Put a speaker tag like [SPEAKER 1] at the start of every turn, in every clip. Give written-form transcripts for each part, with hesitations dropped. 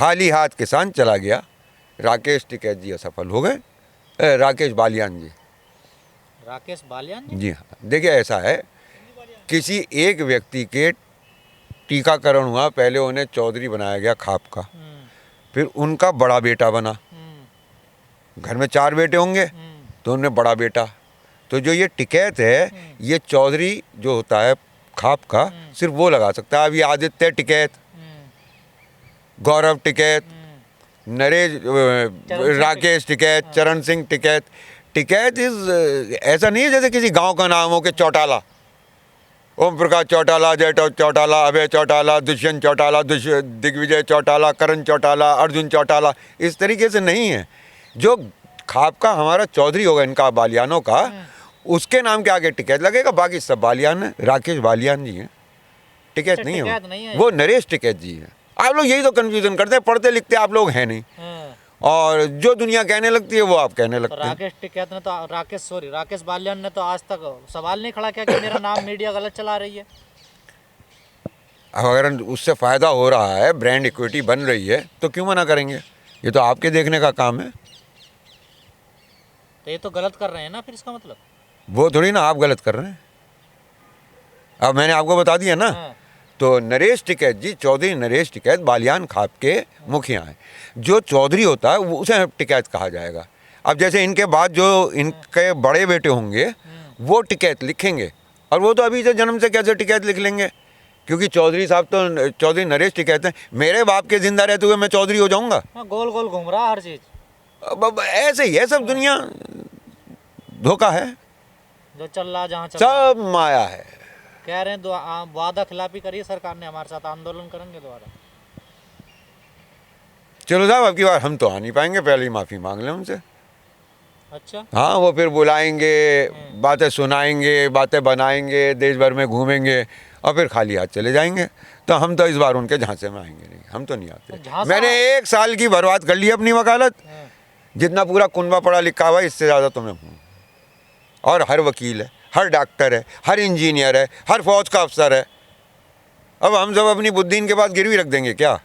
[SPEAKER 1] खाली हाथ किसान चला गया। राकेश टिकैत जी असफल हो गए। राकेश बालियान जी।
[SPEAKER 2] राकेश बालियान जी?
[SPEAKER 1] जी हाँ, देखिए ऐसा है, किसी एक व्यक्ति के टीकाकरण हुआ, पहले उन्हें चौधरी बनाया गया खाप का, फिर उनका बड़ा बेटा बना। घर में 4 बेटे होंगे तो उनमें बड़ा बेटा। तो जो ये टिकैत है, ये चौधरी जो होता है खाप का, सिर्फ वो लगा सकता है। अभी आदित्य टिकैत, गौरव टिकैत, नरेश, राकेश टिकैत, चरण सिंह टिकैत। टिकैत इज ऐसा नहीं है जैसे किसी गांव का नाम हो कि चौटाला, ओम प्रकाश चौटाला, जय चौटाला, अभय चौटाला, दुष्यंत चौटाला, दिग्विजय चौटाला, करण चौटाला, अर्जुन चौटाला, इस तरीके से नहीं है। जो खाप का हमारा चौधरी होगा, इनका बालियानों का, उसके नाम के आगे टिकैत लगेगा, बाकी सब बालियान है। राकेश बालियान जी हैं, टिकैत नहीं है वो नरेश टिकैत जी हैं। आप लोग यही तो कंफ्यूजन करते हैं, पढ़ते लिखते आप लोग हैं नहीं, और जो दुनिया कहने लगती है वो आप कहने लगते हैं।
[SPEAKER 2] राकेश टिकैत ने तो राकेश बालियान ने तो आज तक सवाल नहीं खड़ा किया कि मेरा नाम मीडिया गलत चला रही है।
[SPEAKER 1] अब अगर उससे फ़ायदा हो रहा है, ब्रांड इक्विटी बन रही है, तो क्यों मना करेंगे? ये तो आपके देखने का काम है।
[SPEAKER 2] तो ये तो गलत कर रहे हैं ना, फिर इसका मतलब
[SPEAKER 1] वो थोड़ी ना आप गलत कर रहे हैं। अब मैंने आपको बता दिया ना। तो नरेश टिकैत जी, चौधरी नरेश टिकैत बालियान खाप के मुखिया हैं। जो चौधरी होता है वो उसे टिकैत कहा जाएगा। अब जैसे इनके बाद जो इनके बड़े बेटे होंगे वो टिकैत लिखेंगे, और वो तो अभी से जन्म से कैसे टिकैत लिख लेंगे, क्योंकि चौधरी साहब तो चौधरी नरेश टिकैत हैं। मेरे बाप के जिंदा रहते हुए मैं चौधरी हो जाऊंगा?
[SPEAKER 2] गोल गोल घूम रहा हर चीज।
[SPEAKER 1] अब ऐसे ही है सब, दुनिया धोखा है,
[SPEAKER 2] जो चल रहा जहाँ चल
[SPEAKER 1] सब माया है।
[SPEAKER 2] कह रहे हैं वादा खिलाफी करिए सरकार ने हमारे साथ, आंदोलन करेंगे दोबारा।
[SPEAKER 1] चलो साहब, अब की बार हम तो आ नहीं पाएंगे, पहले ही माफ़ी मांग लें उनसे।
[SPEAKER 2] अच्छा,
[SPEAKER 1] हाँ, वो फिर बुलाएंगे, बातें सुनाएंगे, बातें बनाएंगे, देश भर में घूमेंगे, और फिर खाली हाथ चले जाएंगे। तो हम तो इस बार उनके झांसे में आएंगे नहीं, हम तो नहीं आते। मैंने 1 साल की बर्बाद कर ली अपनी वकालत। जितना पूरा कुनबा पढ़ा लिखा हुआ, इससे ज़्यादा तो मैं हूँ। और हर वकील है, हर डॉक्टर है, हर इंजीनियर है, हर फौज का अफसर है। अब हम सब अपनी बुद्धि इनके पास गिरवी रख देंगे क्या?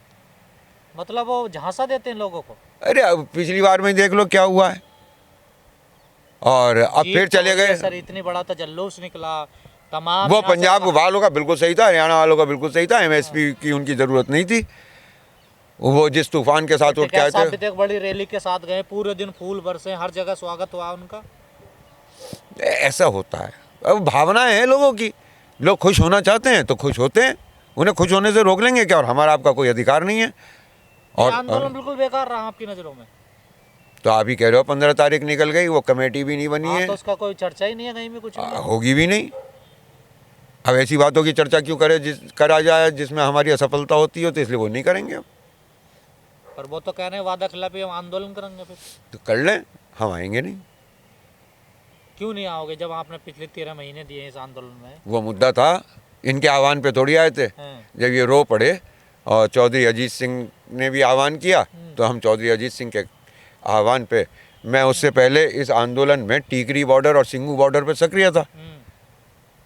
[SPEAKER 2] मतलब वो झांसा देते हैं लोगों को।
[SPEAKER 1] अरे अब पिछली बार में देख लो क्या हुआ है, और अब फिर चले गए।
[SPEAKER 2] सर इतनी बड़ा तो जल्लूस निकला तमाम।
[SPEAKER 1] वो पंजाब वालों का बिल्कुल सही था, हरियाणा वालों का बिल्कुल सही था। एमएसपी की उनकी ज़रूरत नहीं थी। वो जिस तूफान के साथ उठ के आए थे,
[SPEAKER 2] एक बड़ी रैली के साथ गए, पूरे दिन फूल बरसे, हर जगह स्वागत हुआ उनका।
[SPEAKER 1] ऐसा होता है। अब भावनाएं हैं लोगों की, लोग खुश होना चाहते हैं तो खुश होते हैं, उन्हें खुश होने से रोक लेंगे क्या? और हमारा आपका कोई अधिकार नहीं है। और
[SPEAKER 2] आंदोलन बिल्कुल बेकार रहा आपकी नज़रों में?
[SPEAKER 1] तो आप ही कह रहे हो 15 तारीख निकल गई, वो कमेटी भी नहीं बनी है,
[SPEAKER 2] तो उसका कोई चर्चा ही नहीं है कहीं भी, कुछ नहीं।
[SPEAKER 1] होगी भी नहीं। अब ऐसी बातों की चर्चा क्यों करा जाए जिसमें हमारी असफलता होती हो, तो इसलिए वो नहीं करेंगे। अब
[SPEAKER 2] पर वो तो कह रहे हैं वादा खिलाफी हम आंदोलन करेंगे। फिर
[SPEAKER 1] तो कर लें, हम आएंगे नहीं।
[SPEAKER 2] क्यों नहीं आओगे जब आपने पिछले 13 महीने दिए इस आंदोलन में?
[SPEAKER 1] वो मुद्दा था, इनके आह्वान पे थोड़ी आए थे। जब ये रो पड़े और चौधरी अजीत सिंह ने भी आह्वान किया, तो हम चौधरी अजीत सिंह के आह्वान पे, मैं उससे पहले इस आंदोलन में टीकरी बॉर्डर और सिंगू बॉर्डर पे सक्रिय था,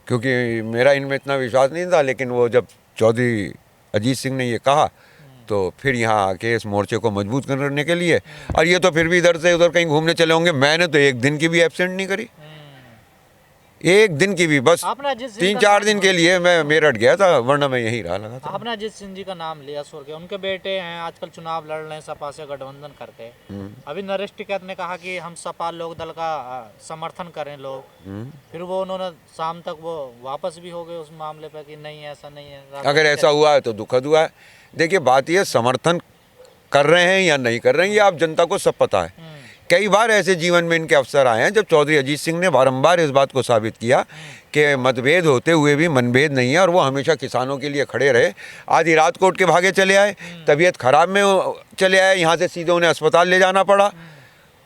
[SPEAKER 1] क्योंकि मेरा इनमें इतना विश्वास नहीं था। लेकिन वो जब चौधरी अजीत सिंह ने ये कहा, तो फिर यहाँ आके इस मोर्चे को मजबूत करने के लिए, और ये तो फिर भी इधर से उधर कहीं घूमने चले होंगे, मैंने तो एक दिन की भी एब्सेंट नहीं करी, एक दिन की भी। बस 3-4 दिन के लिए मैं मेरठ गया था, वरना मैं यहीं रहा लगा था।
[SPEAKER 2] आपने अजीत सिंह जी का नाम लिया, सुर के उनके बेटे हैं, आजकल चुनाव लड़ रहे हैं सपा से गठबंधन करके। अभी नरेश टिकैत ने कहा कि हम सपा लोक दल का समर्थन करें लोग। फिर वो उन्होंने शाम तक वो वापस भी हो गए उस मामले पे कि नहीं ऐसा नहीं है।
[SPEAKER 1] अगर ऐसा हुआ है तो दुखद हुआ है। देखिए बात ये, समर्थन कर रहे हैं या नहीं कर रहे हैं, ये आप जनता को सब पता है। कई बार ऐसे जीवन में इनके अवसर आए हैं जब चौधरी अजीत सिंह ने बारंबार इस बात को साबित किया कि मतभेद होते हुए भी मनभेद नहीं है, और वो हमेशा किसानों के लिए खड़े रहे। आधी रात को उठ के भागे चले आए, तबीयत खराब में चले आए, यहाँ से सीधे उन्हें अस्पताल ले जाना पड़ा।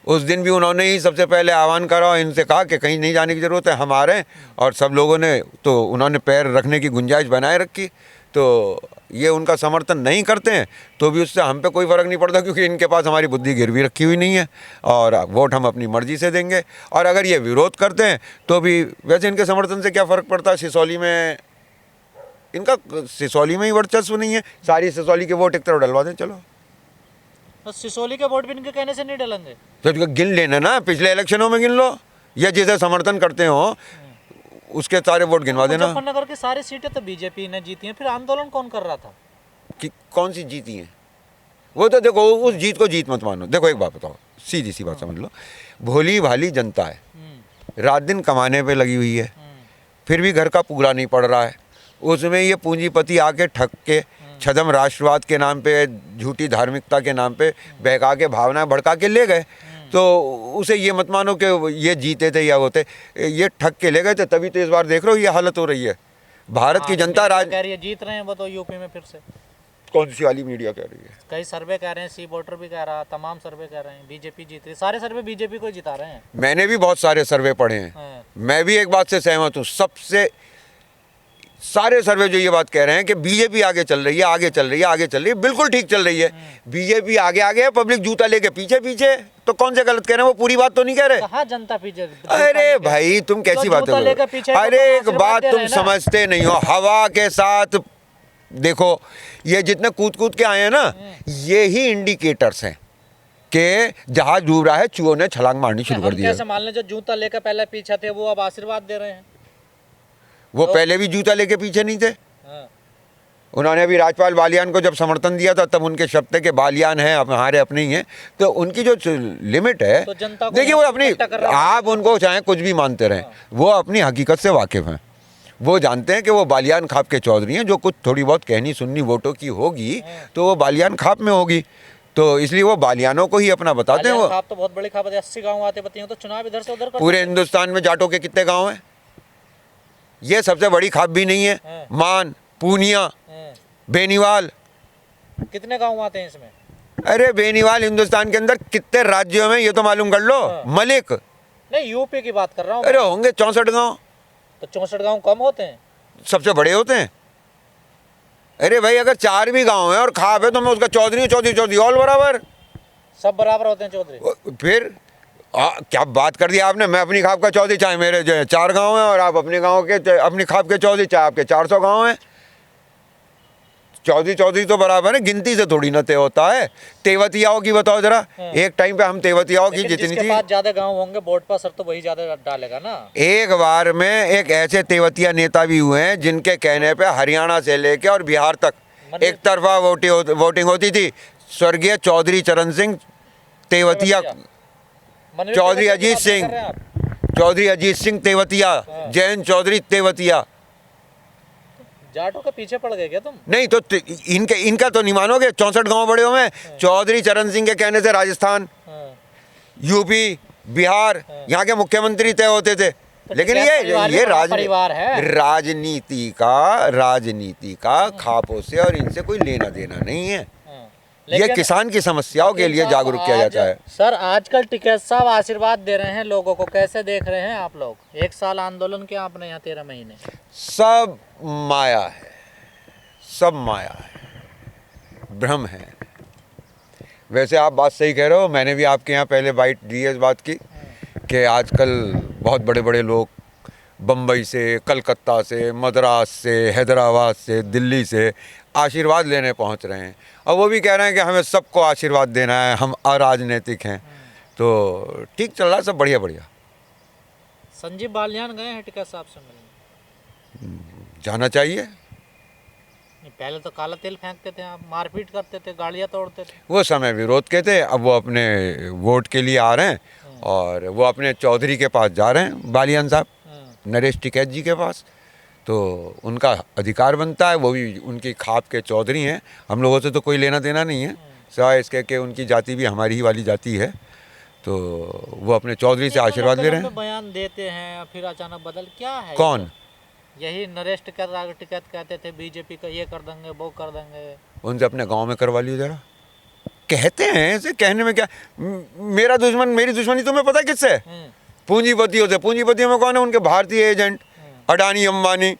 [SPEAKER 1] उस दिन भी उन्होंने ही सबसे पहले आह्वान करा और इनसे कहा कि कहीं नहीं जाने की ज़रूरत है, हम आ रहे हैं। और सब लोगों ने तो उन्होंने पैर रखने की गुंजाइश बनाए रखी। तो ये उनका समर्थन नहीं करते हैं तो भी उससे हम पे कोई फ़र्क नहीं पड़ता, क्योंकि इनके पास हमारी बुद्धि गिरवी रखी हुई नहीं है, और वोट हम अपनी मर्ज़ी से देंगे। और अगर ये विरोध करते हैं तो भी वैसे इनके समर्थन से क्या फ़र्क पड़ता है? सिसौली में इनका, सिसौली में ही वर्चस्व नहीं है, सारी सिसौली के वोट एक तरफ डलवा दें, चलो
[SPEAKER 2] तो सिसोली के वोट भी इनके कहने से नहीं डलेंगे।
[SPEAKER 1] तो गिन लेना ना, पिछले इलेक्शनों में गिन लो, या जिसे समर्थन करते हो उसके सारे वोट गिनवा देना।
[SPEAKER 2] मुजफ्फरनगर की सारी सीटें तो बीजेपी ने जीती हैं, फिर आंदोलन कौन कर रहा था?
[SPEAKER 1] कि कौन सी जीती हैं? वो तो देखो, उस जीत को जीत मत मानो। देखो एक बात बताओ, सीधी सी बात समझ लो, भोली भाली जनता है, रात दिन कमाने पे लगी हुई है, फिर भी घर का पूरा नहीं पड़ रहा है। उसमें ये पूंजीपति आके ठग के छदम राष्ट्रवाद के नाम पे, झूठी धार्मिकता के नाम पे बहका के, भावनाएं भड़का के ले गए। तो उसे ये मत मानो कि ये जीते थे या होते, ये ठग के ले गए थे। तभी तो इस बार देख रहे हो ये हालत हो रही है। भारत की जनता राज
[SPEAKER 2] कह रही है जीत रहे हैं वो तो यूपी में फिर से।
[SPEAKER 1] कौन सी वाली मीडिया कह रही है?
[SPEAKER 2] कई सर्वे कह रहे हैं, सी वोटर भी कह रहा है, तमाम सर्वे कह रहे हैं बीजेपी जीत रही है। सारे सर्वे बीजेपी को जिता रहे हैं।
[SPEAKER 1] मैंने भी बहुत सारे सर्वे पढ़े हैं। मैं भी एक बात से सहमत हूँ, सबसे सारे सर्वे जो ये बात कह रहे हैं कि बीजेपी आगे चल रही है, आगे चल रही है, आगे चल रही है, बिल्कुल ठीक चल रही है। बीजेपी आगे आगे है, पब्लिक जूता लेके पीछे पीछे। तो कौन से गलत कह रहे हैं? वो पूरी बात तो नहीं कह रहे।
[SPEAKER 2] कहाँ जनता पीछे?
[SPEAKER 1] अरे भाई तुम कैसी बात कर रहे हो? अरे एक बात तुम समझते नहीं हो, हवा के साथ देखो, ये जितने कूद कूद के आए हैं ना, ये ही इंडिकेटर्स हैं कि जहाज डूब रहा है, चूहों ने छलांग मारनी शुरू कर दी है।
[SPEAKER 2] कैसे मान लें जो जूता लेकर पहले पीछे थे वो अब आशीर्वाद दे रहे हैं?
[SPEAKER 1] वो पहले भी जूता लेके पीछे नहीं थे। उन्होंने अभी राजपाल बालियान को जब समर्थन दिया था तब उनके शब्द थे कि बालियान है, हमारे अपने ही हैं। तो उनकी जो लिमिट है,
[SPEAKER 2] तो जनता को
[SPEAKER 1] देखिए वो अपनी, आप उनको चाहे कुछ भी मानते रहें, वो अपनी हकीकत से वाकिफ हैं। वो जानते हैं कि वो बालियान खाप के चौधरी हैं। जो कुछ थोड़ी बहुत कहनी सुननी वोटों की होगी तो वो बालियान खाप में होगी। तो इसलिए वो बालियानों को ही अपना बताते हैं। वो
[SPEAKER 2] खाप तो बहुत बड़ी खाप है, 80 गाँव आते बताइए, तो चुनाव इधर से उधर कर
[SPEAKER 1] पूरे हिंदुस्तान में जाटों के कितने गाँव हैं? ये सबसे बड़ी खाप भी नहीं है। मान, पूनिया, बेनीवाल,
[SPEAKER 2] कितने गांव आते हैं इसमें?
[SPEAKER 1] अरे बेनीवाल हिंदुस्तान के अंदर कितने राज्यों में ये तो मालूम कर लो। मलिक
[SPEAKER 2] नहीं, यूपी की बात कर रहा हूँ।
[SPEAKER 1] अरे होंगे 64 गांव।
[SPEAKER 2] तो 64 गांव कम होते हैं?
[SPEAKER 1] सबसे बड़े होते हैं। अरे भाई अगर 4 भी गांव है और खाप है तो मैं उसका चौधरी चौधरी ऑल बराबर,
[SPEAKER 2] सब बराबर होते हैं चौधरी।
[SPEAKER 1] फिर क्या बात कर दी आपने। मैं अपनी खाप का चौधरी, चाहे मेरे जो 4 गांव हैं, और आप अपने गांव के अपनी खाप के चौधरी, चाहे आपके 400 गांव हैं। चौधरी तो बराबर है, गिनती से थोड़ी ना तय होता है। तेवतियाओं की बताओ जरा, एक टाइम पे हम तेवतियाओं की जितनी थी,
[SPEAKER 2] ज्यादा गांव होंगे वोट पर सर तो वही ज्यादा डालेगा ना।
[SPEAKER 1] एक बार में एक ऐसे तेवतिया नेता भी हुए हैं जिनके कहने पे हरियाणा से लेके और बिहार तक एक तरफा वोटिंग होती थी। स्वर्गीय चौधरी चरण सिंह तेवतिया, चौधरी अजीत सिंह तेवतिया, जयंत चौधरी तेवतिया।
[SPEAKER 2] जाटों के पीछे पड़ गए क्या तुम?
[SPEAKER 1] नहीं तो इनका तो नहीं मानोगे। 64 गांव बड़े हुए। चौधरी चरण सिंह के कहने से राजस्थान, यूपी, बिहार, यहाँ के मुख्यमंत्री तय होते थे। लेकिन ये राजनीति का खापों से और इनसे कोई लेना देना नहीं है। ये किसान की समस्याओं के लिए जागरूक किया जाता है।
[SPEAKER 2] सर आजकल टिकैत साहब आशीर्वाद दे रहे हैं लोगों को, कैसे देख रहे हैं आप लोग? 1 साल आंदोलन किया आपने यहाँ, 13 महीने।
[SPEAKER 1] सब माया है, सब माया है, भ्रम है। वैसे आप बात सही कह रहे हो। मैंने भी आपके यहाँ पहले बाइट दी है इस बात की कि आजकल बहुत बड़े बड़े लोग बम्बई से, कलकत्ता से, मद्रास से, हैदराबाद से, दिल्ली से आशीर्वाद लेने पहुंच रहे हैं। और वो भी कह रहे हैं कि हमें सबको आशीर्वाद देना है, हम अराजनीतिक हैं। तो ठीक चल रहा है, सब बढ़िया बढ़िया।
[SPEAKER 2] संजीव बालियान गए हैं टिकैत साहब से मिलने?
[SPEAKER 1] जाना चाहिए।
[SPEAKER 2] पहले तो काला तेल फेंकते थे आप, मारपीट करते थे, गाड़ियाँ तोड़ते थे।
[SPEAKER 1] वो समय विरोध के थे। अब वो अपने वोट के लिए आ रहे हैं और वो अपने चौधरी के पास जा रहे हैं, बालियान साहब, नरेश टिकैत जी के पास। तो उनका अधिकार बनता है, वो भी उनकी खाप के चौधरी हैं। हम लोगों से तो कोई लेना देना नहीं है, सिवाय इसके कि उनकी जाति भी हमारी ही वाली जाति है। तो वो अपने चौधरी से आशीर्वाद ले रहे हैं।
[SPEAKER 2] बयान देते हैं फिर अचानक बदल, क्या है?
[SPEAKER 1] कौन?
[SPEAKER 2] यही नरेश टिकैत कहते थे बीजेपी का ये कर देंगे, वो कर देंगे।
[SPEAKER 1] उनसे अपने गांव में करवा लियो जरा। कहते हैं, ऐसे कहने में क्या। मेरा दुश्मन, मेरी दुश्मनी तुम्हें पता है किससे? पूंजीपतियों से। पूंजीपतियों में कौन है? उनके भारतीय एजेंट, अडानी, अंबानी।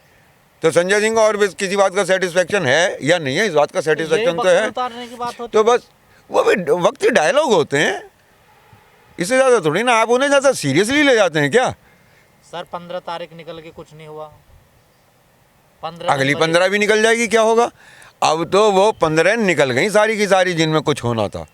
[SPEAKER 1] तो संजय सिंह को और भी किसी बात का सेटिस्फेक्शन है या नहीं है? इस बात का सेटिस्फेक्शन तो है।
[SPEAKER 2] उतारने की बात होती
[SPEAKER 1] तो बस वो भी वक्ती डायलॉग होते हैं, इससे ज़्यादा थोड़ी ना। आप उन्हें ज़्यादा सीरियसली ले जाते हैं क्या?
[SPEAKER 2] सर 15 तारीख निकल के कुछ नहीं हुआ,
[SPEAKER 1] अगली 15 भी निकल जाएगी, क्या होगा? अब तो वो 15 निकल गई सारी की सारी जिनमें कुछ होना था।